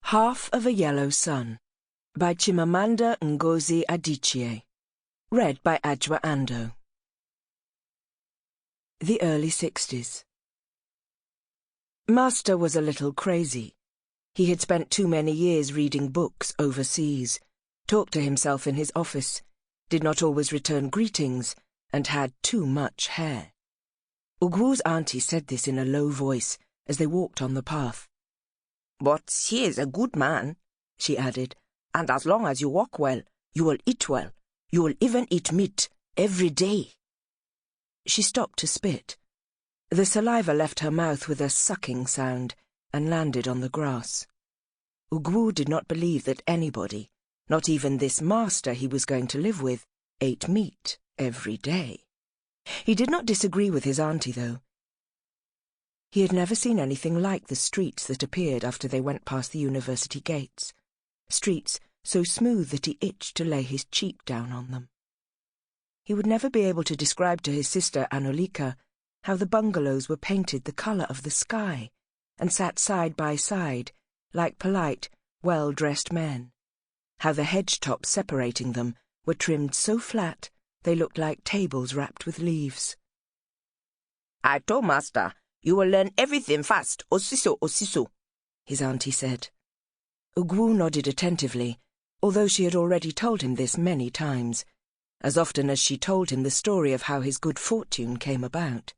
Half of a Yellow Sun by Chimamanda Ngozi Adichie. Read by Adjoa Andoh. The early 60s. Master was a little crazy. He had spent too many years reading books overseas, talked to himself in his office, did not always return greetings, and had too much hair. Ogwu's auntie said this in a low voice as they walked on the path. "But he is a good man," she added, "and as long as you walk well, you will eat well. You will even eat meat every day." She stopped to spit. The saliva left her mouth with a sucking sound and landed on the grass. Ogwu did not believe that anybody, not even this master he was going to live with, ate meat every day. He did not disagree with his auntie, though. He had never seen anything like the streets that appeared after they went past the university gates, streets so smooth that he itched to lay his cheek down on them. He would never be able to describe to his sister Anolika how the bungalows were painted the colour of the sky and sat side by side like polite, well-dressed men, how the hedge-tops separating them were trimmed so flat they looked like tables wrapped with leaves. "I told Master, you will learn everything fast, osiso," his auntie said. Ogwu nodded attentively, although she had already told him this many times, as often as she told him the story of how his good fortune came about.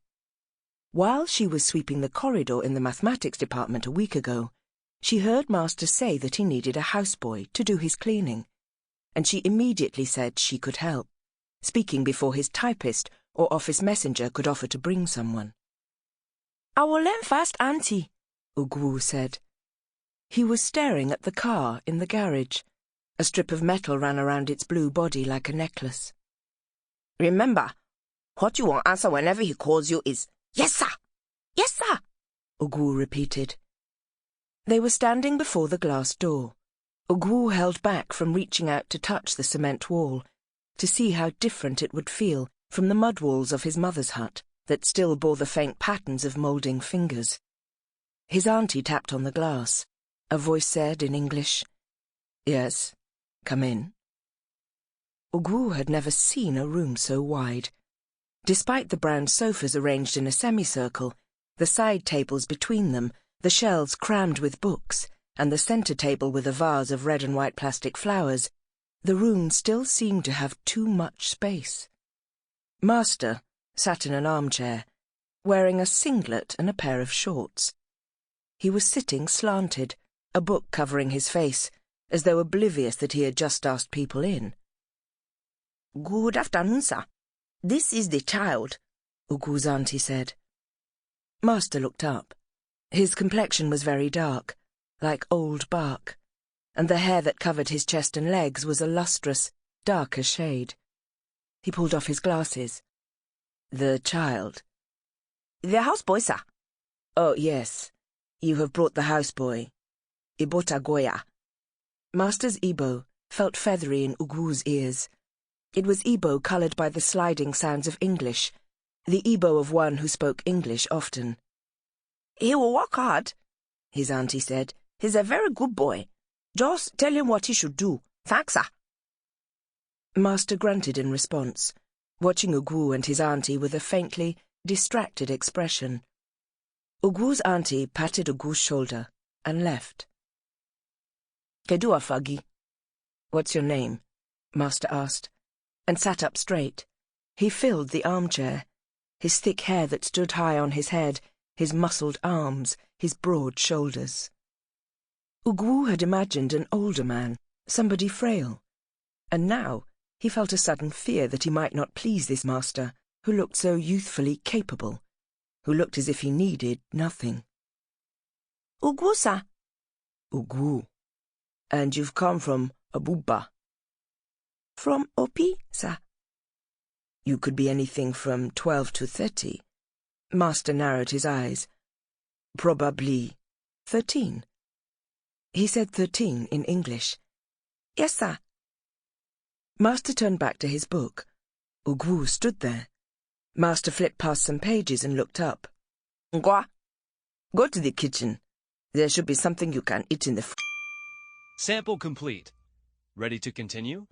While she was sweeping the corridor in the mathematics department a week ago, she heard Master say that he needed a houseboy to do his cleaning, and she immediately said she could help, speaking before his typist or office messenger could offer to bring someone. "I will learn fast, Auntie," Ogwu said. He was staring at the car in the garage. A strip of metal ran around its blue body like a necklace. "Remember, what you will answer whenever he calls you is, 'Yes, sir! Yes, sir!'" Ogwu repeated. They were standing before the glass door. Ogwu held back from reaching out to touch the cement wall, to see how different it would feel from the mud walls of his mother's hut that still bore the faint patterns of moulding fingers. His auntie tapped on the glass. A voice said in English, "Yes, come in." Ogwu had never seen a room so wide. Despite the brown sofas arranged in a semicircle, the side tables between them, the shelves crammed with books, and the centre table with a vase of red and white plastic flowers, the room still seemed to have too much space. Master sat in an armchair, wearing a singlet and a pair of shorts. He was sitting slanted, a book covering his face, as though oblivious that he had just asked people in. "Good afternoon, sir. This is the child," Ogwu's auntie said. Master looked up. His complexion was very dark, like old bark, and the hair that covered his chest and legs was a lustrous, darker shade. He pulled off his glasses. "The child?" "The houseboy, sir." "Oh, yes. You have brought the houseboy. Ibota Goya." Master's Igbo felt feathery in Ogwu's ears. It was Igbo coloured by the sliding sounds of English, the Igbo of one who spoke English often. "He will work hard," his auntie said. "He's a very good boy. Just tell him what he should do. Thanks, sir." Master grunted in response, watching Ogwu and his auntie with a faintly distracted expression. Ogwu's auntie patted Ogwu's shoulder and left. "Kedua Fagi." "What's your name?" Master asked, and sat up straight. He filled the armchair, his thick hair that stood high on his head, his muscled arms, his broad shoulders. Ogwu had imagined an older man, somebody frail, and now he felt a sudden fear that he might not please this master, who looked so youthfully capable, who looked as if he needed nothing. "Ogwu, sir." "Ogwu. And you've come from Abuba?" "From Opi, sir." "You could be anything from 12 to 30. Master narrowed his eyes. "Probably 13. He said 13 in English. "Yes, sir." Master turned back to his book. Ogwu stood there. Master flipped past some pages and looked up. "Ngwa, go to the kitchen. There should be something you can eat in the Sample complete. Ready to continue?